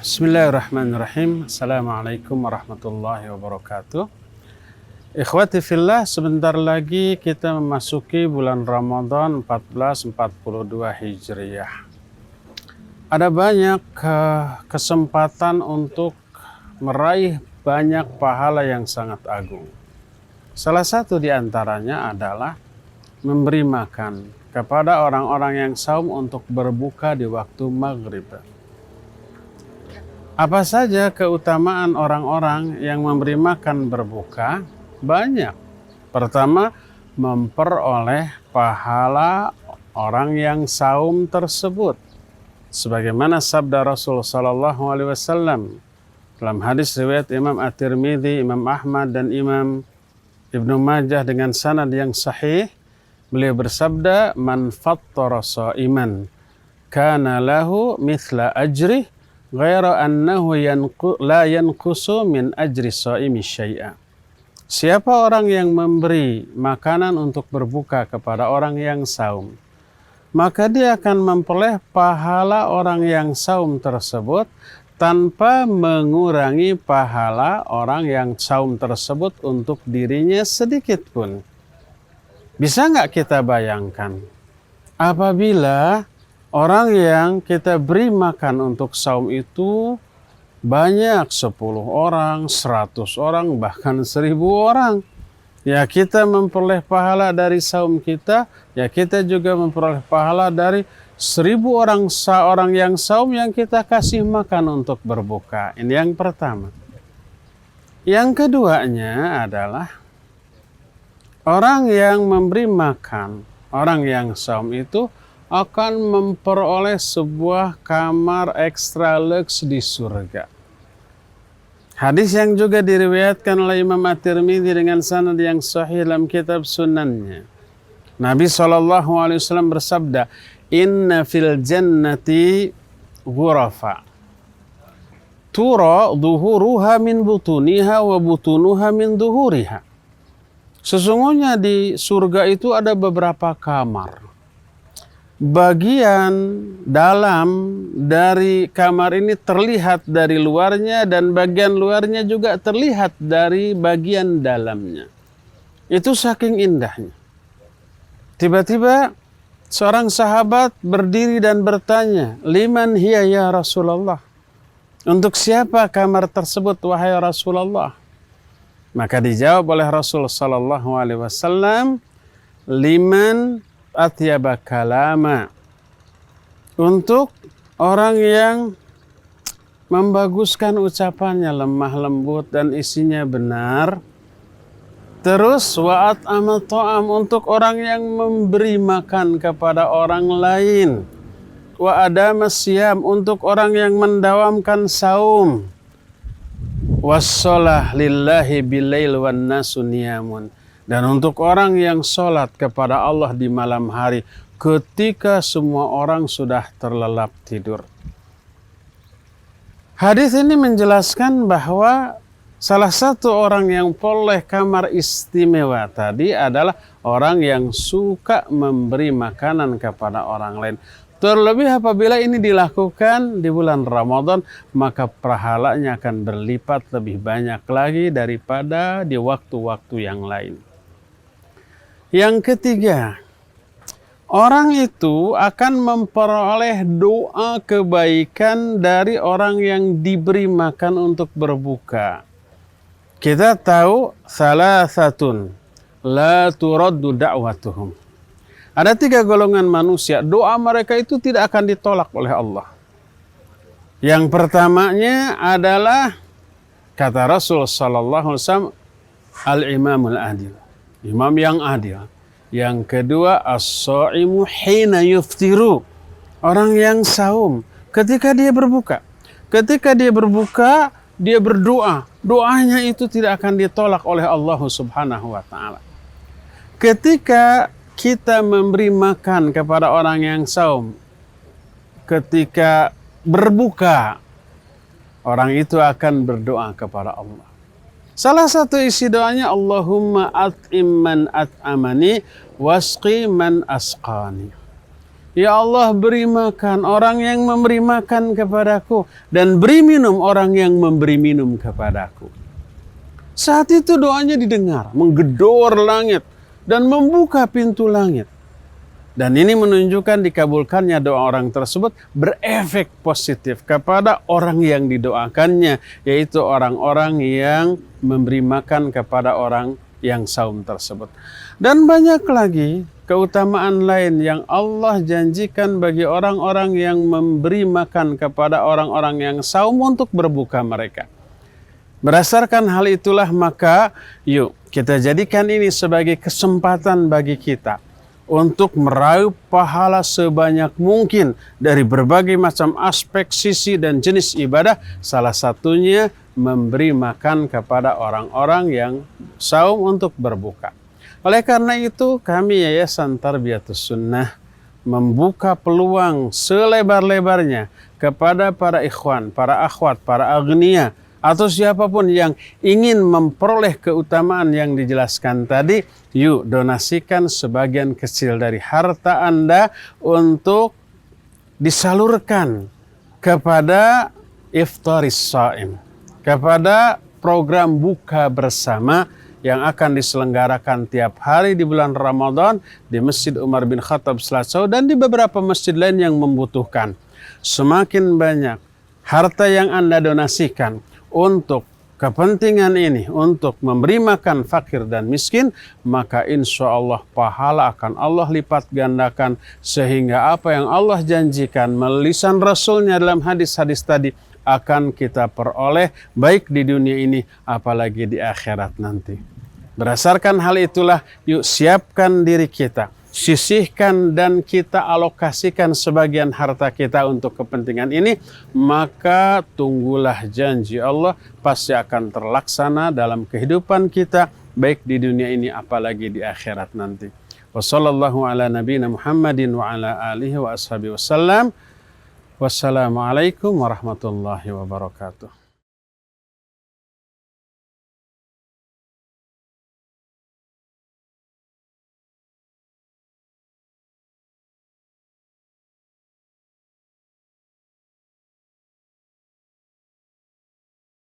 Bismillahirrahmanirrahim. Assalamualaikum warahmatullahi wabarakatuh. Ikhwati fillah, sebentar lagi kita memasuki bulan Ramadan 1442 Hijriyah. Ada banyak kesempatan untuk meraih banyak pahala yang sangat agung. Salah satu di antaranya adalah memberi makan kepada orang-orang yang saum untuk berbuka di waktu maghrib. Apa saja keutamaan orang-orang yang memberi makan berbuka? Banyak. Pertama, memperoleh pahala orang yang saum tersebut. Sebagaimana sabda Rasul sallallahu alaihi wasallam dalam hadis riwayat Imam At-Tirmidzi, Imam Ahmad dan Imam Ibnu Majah dengan sanad yang sahih, beliau bersabda, "Man fattara sha'iman kana lahu mithla ajri ghaira annahu la yanqusu min ajri shaimi syai'a." Siapa orang yang memberi makanan untuk berbuka kepada orang yang saum, maka dia akan memperoleh pahala orang yang saum tersebut tanpa mengurangi pahala orang yang saum tersebut untuk dirinya sedikit pun. Bisa nggak kita bayangkan apabila orang yang kita beri makan untuk saum itu banyak, 10 orang, 100 orang, bahkan 1000 orang. Ya, kita memperoleh pahala dari saum kita, ya kita juga memperoleh pahala dari 1000 orang seorang yang saum yang kita kasih makan untuk berbuka. Ini yang pertama. Yang keduanya adalah orang yang memberi makan orang yang saum itu akan memperoleh sebuah kamar ekstra luks di surga. Hadis yang juga diriwayatkan oleh Imam At-Tirmidzi dengan sanad yang sahih dalam kitab sunannya. Nabi SAW bersabda, "Inna fil jannati ghurafa tura dhuhuruha min butuniha wa butunuha min dhuhuriha." Sesungguhnya di surga itu ada beberapa kamar. Bagian dalam dari kamar ini terlihat dari luarnya dan bagian luarnya juga terlihat dari bagian dalamnya. Itu saking indahnya. Tiba-tiba seorang sahabat berdiri dan bertanya, "Liman hiya ya Rasulullah?" Untuk siapa kamar tersebut wahai Rasulullah? Maka dijawab oleh Rasul sallallahu alaihi wasallam, "Liman atyaba kalama." Untuk orang yang membaguskan ucapannya, lemah lembut dan isinya benar. Terus wa'at amal ta'am, untuk orang yang memberi makan kepada orang lain. Wa adama siyam, untuk orang yang mendawamkan saum. Wassalah lillahi bilail wan nasu niyamun, dan untuk orang yang sholat kepada Allah di malam hari ketika semua orang sudah terlelap tidur. Hadis ini menjelaskan bahwa salah satu orang yang peroleh kamar istimewa tadi adalah orang yang suka memberi makanan kepada orang lain. Terlebih apabila ini dilakukan di bulan Ramadan, maka pahalanya akan berlipat lebih banyak lagi daripada di waktu-waktu yang lain. Yang ketiga, orang itu akan memperoleh doa kebaikan dari orang yang diberi makan untuk berbuka. Kita tahu salasatun la turaddu da'watuhum. Ada 3 golongan manusia, doa mereka itu tidak akan ditolak oleh Allah. Yang pertamanya adalah kata Rasul sallallahu alaihi wasallam, al-imamul adil, imam yang adil. Yang kedua, as-shaimu hina yuftiru, orang yang saum ketika dia berbuka. Ketika dia berbuka, dia berdoa. Doanya itu tidak akan ditolak oleh Allah Subhanahu wa taala. Ketika kita memberi makan kepada orang yang saum, ketika berbuka, orang itu akan berdoa kepada Allah. Salah satu isi doanya, Allahumma at'im man at'amani wasqi man asqani. Ya Allah, beri makan orang yang memberi makan kepadaku, dan beri minum orang yang memberi minum kepadaku. Saat itu doanya didengar, menggedor langit dan membuka pintu langit. Dan ini menunjukkan dikabulkannya doa orang tersebut berefek positif kepada orang yang didoakannya, yaitu orang-orang yang memberi makan kepada orang yang saum tersebut. Dan banyak lagi keutamaan lain yang Allah janjikan bagi orang-orang yang memberi makan kepada orang-orang yang saum untuk berbuka mereka. Berdasarkan hal itulah maka yuk kita jadikan ini sebagai kesempatan bagi kita untuk meraup pahala sebanyak mungkin dari berbagai macam aspek, sisi, dan jenis ibadah. Salah satunya memberi makan kepada orang-orang yang saum untuk berbuka. Oleh karena itu kami Yayasan Tarbiyatus Sunnah membuka peluang selebar-lebarnya kepada para ikhwan, para akhwat, para agniya, atau siapapun yang ingin memperoleh keutamaan yang dijelaskan tadi, yuk donasikan sebagian kecil dari harta Anda untuk disalurkan kepada iftaris shaim, kepada program buka bersama yang akan diselenggarakan tiap hari di bulan Ramadan di Masjid Umar bin Khattab Selasau dan di beberapa masjid lain yang membutuhkan. Semakin banyak harta yang Anda donasikan untuk kepentingan ini, untuk memberi makan fakir dan miskin, maka insya Allah pahala akan Allah lipat gandakan, sehingga apa yang Allah janjikan melalui lisan Rasulnya dalam hadis-hadis tadi akan kita peroleh baik di dunia ini apalagi di akhirat nanti. Berdasarkan hal itulah yuk siapkan diri kita, sisihkan dan kita alokasikan sebagian harta kita untuk kepentingan ini, maka tunggulah janji Allah pasti akan terlaksana dalam kehidupan kita baik di dunia ini apalagi di akhirat nanti. Wassallallahu ala nabiyina Muhammadin wa ala alihi wa ashabihi wasallam. Wassalamualaikum warahmatullahi wabarakatuh.